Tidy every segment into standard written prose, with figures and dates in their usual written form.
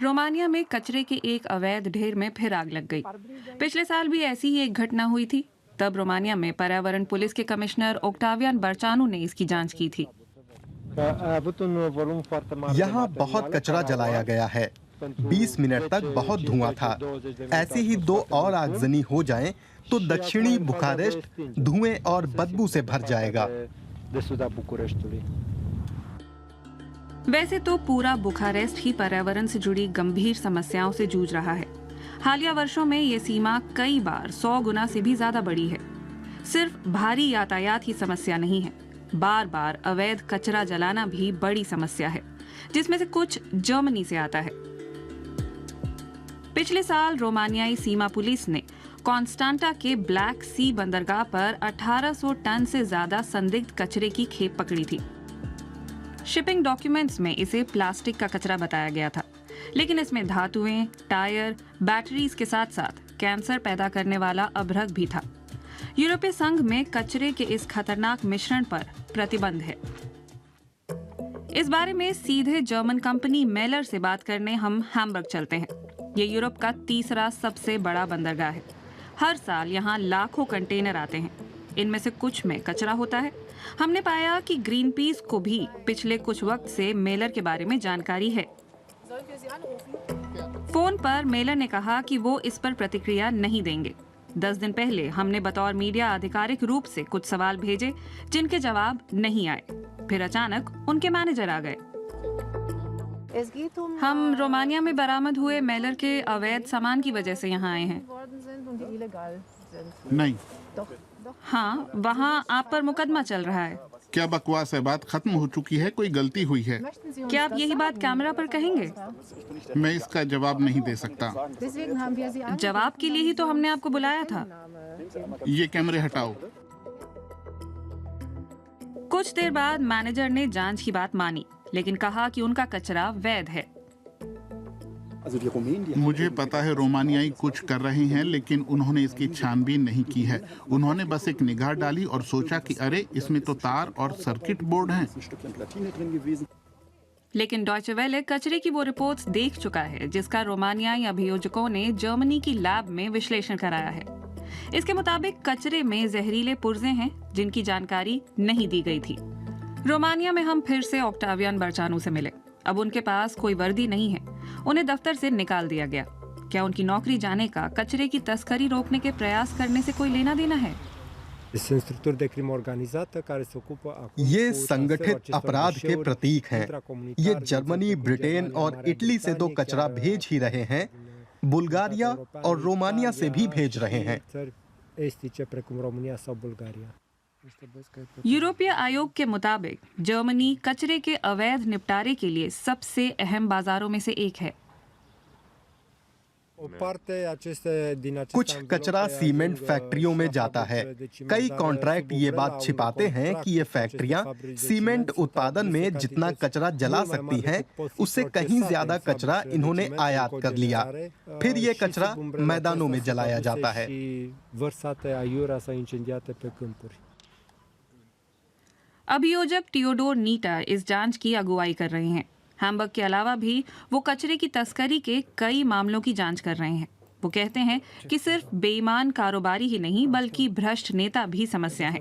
Romania में कचरे के एक अवैध ढेर में फिर आग लग गई। पिछले साल भी ऐसी ही एक घटना हुई थी। तब रोमानिया में पर्यावरण पुलिस के कमिश्नर ओक्टावियन बर्चानू ने इसकी जांच की थी। यहाँ बहुत कचरा जलाया गया है। 20 मिनट तक बहुत धुआं था। ऐसी ही 2 और आगजनी हो जाएं तो दक्षिणी बुखारेस्ट धुएं और बदबू से भर जाएगा। वैसे तो पूरा बुखारेस्ट ही पर्यावरण से जुड़ी गंभीर समस्याओं से जूझ रहा है। हालिया वर्षों में ये सीमा कई बार 100 गुना से भी ज्यादा बढ़ी है। सिर्फ भारी यातायात ही समस्या नहीं है, बार बार अवैध कचरा जलाना भी बड़ी समस्या है, जिसमें से कुछ जर्मनी से आता है। पिछले साल रोमानियाई सीमा पुलिस ने कॉन्स्टांटा के ब्लैक सी बंदरगाह पर 1800 टन से ज्यादा संदिग्ध कचरे की खेप पकड़ी थी। शिपिंग डॉक्यूमेंट्स में इसे प्लास्टिक का कचरा बताया गया था, लेकिन इसमें धातुएं, टायर, बैटरीज के साथ साथ कैंसर पैदा करने वाला अभ्रक भी था। यूरोपीय संघ में कचरे के इस खतरनाक मिश्रण पर प्रतिबंध है। इस बारे में सीधे जर्मन कंपनी मेलर से बात करने हम हैम्बर्ग चलते हैं। ये यूरोप का तीसरा सबसे बड़ा बंदरगाह है। हर साल यहाँ लाखों कंटेनर आते हैं। इनमें से कुछ में कचरा होता है। हमने पाया कि ग्रीन पीस को भी पिछले कुछ वक्त से मेलर के बारे में जानकारी है। फोन पर मेलर ने कहा कि वो इस पर प्रतिक्रिया नहीं देंगे। 10 दिन पहले हमने बतौर मीडिया आधिकारिक रूप से कुछ सवाल भेजे, जिनके जवाब नहीं आए। फिर अचानक उनके मैनेजर आ गए। हम रोमानिया में बरामद हुए मेलर के अवैध सामान की वजह से यहाँ आए हैं। नहीं। हाँ, वहाँ आप पर मुकदमा चल रहा है। क्या बकवास है? बात खत्म हो चुकी है, कोई गलती हुई है। क्या आप यही बात कैमरा पर कहेंगे? मैं इसका जवाब नहीं दे सकता। जवाब के लिए ही तो हमने आपको बुलाया था। ये कैमरे हटाओ। कुछ देर बाद मैनेजर ने जांच की बात मानी, लेकिन कहा कि उनका कचरा वैध है। मुझे पता है रोमानियाई कुछ कर रहे हैं, लेकिन उन्होंने इसकी छानबीन नहीं की है। उन्होंने बस एक निगाह डाली और सोचा कि अरे, इसमें तो तार और सर्किट बोर्ड हैं। लेकिन डॉयचे वेले कचरे की वो रिपोर्ट्स देख चुका है, जिसका रोमानियाई अभियोजकों ने जर्मनी की लैब में विश्लेषण कराया है। इसके मुताबिक कचरे में जहरीले पुर्जे हैं, जिनकी जानकारी नहीं दी गई थी। रोमानिया में हम फिर से ओक्टावियन बर्चानू से मिले। अब उनके पास कोई वर्दी नहीं है। उन्हें दफ्तर से निकाल दिया गया। क्या उनकी नौकरी जाने का कचरे की तस्करी रोकने के प्रयास करने से कोई लेना देना है? ये संगठित अपराध के प्रतीक हैं। ये जर्मनी, ब्रिटेन और इटली से 2 कचरा भेज ही रहे हैं। बुल्गारिया और रोमानिया से भी भेज रहे हैं। यूरोपीय आयोग के मुताबिक जर्मनी कचरे के अवैध निपटारे के लिए सबसे अहम बाजारों में से एक है। कुछ कचरा सीमेंट फैक्ट्रियों में जाता है। कई कॉन्ट्रैक्ट ये बात छिपाते हैं कि ये फैक्ट्रियां सीमेंट उत्पादन में जितना कचरा जला सकती हैं, उससे कहीं ज्यादा कचरा इन्होंने आयात कर लिया। फिर ये कचरा मैदानों में जलाया जाता है। अभियोजक टियोडोर नीटा इस जांच की अगुवाई कर रहे हैं। हैम्बर्ग के अलावा भी वो कचरे की तस्करी के कई मामलों की जांच कर रहे हैं। वो कहते हैं कि सिर्फ बेईमान कारोबारी ही नहीं, बल्कि भ्रष्ट नेता भी समस्या है।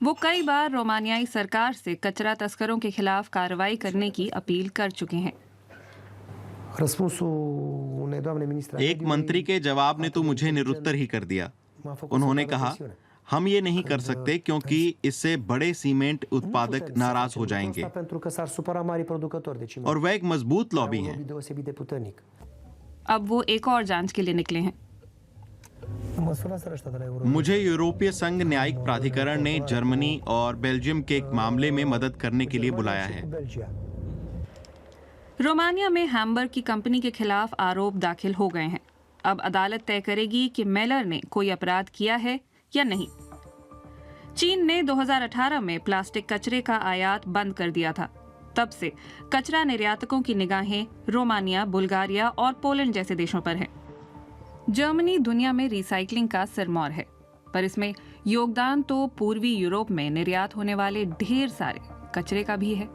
वो कई बार रोमानियाई सरकार से कचरा तस्करों के खिलाफ कार्रवाई करने की अपील कर चुके हैं। एक मंत्री के जवाब ने तो मुझे निरुत्तर ही कर दिया। उन्होंने कहा, हम ये नहीं कर सकते क्योंकि इससे बड़े सीमेंट उत्पादक नाराज हो जाएंगे और वह एक मजबूत लॉबी है। अब वो एक और जांच के लिए निकले हैं। मुझे यूरोपीय संघ न्यायिक प्राधिकरण ने जर्मनी और बेल्जियम के एक मामले में मदद करने के लिए बुलाया है। रोमानिया में हैम्बर्ग की कंपनी के खिलाफ आरोप दाखिल हो गए हैं। अब अदालत तय करेगी कि मेलर ने कोई अपराध किया है या नहीं। चीन ने 2018 में प्लास्टिक कचरे का आयात बंद कर दिया था। तब से कचरा निर्यातकों की निगाहें रोमानिया, बुल्गारिया और पोलैंड जैसे देशों पर हैं। जर्मनी दुनिया में रिसाइकलिंग का सिरमौर है, पर इसमें योगदान तो पूर्वी यूरोप में निर्यात होने वाले ढेर सारे कचरे का भी है।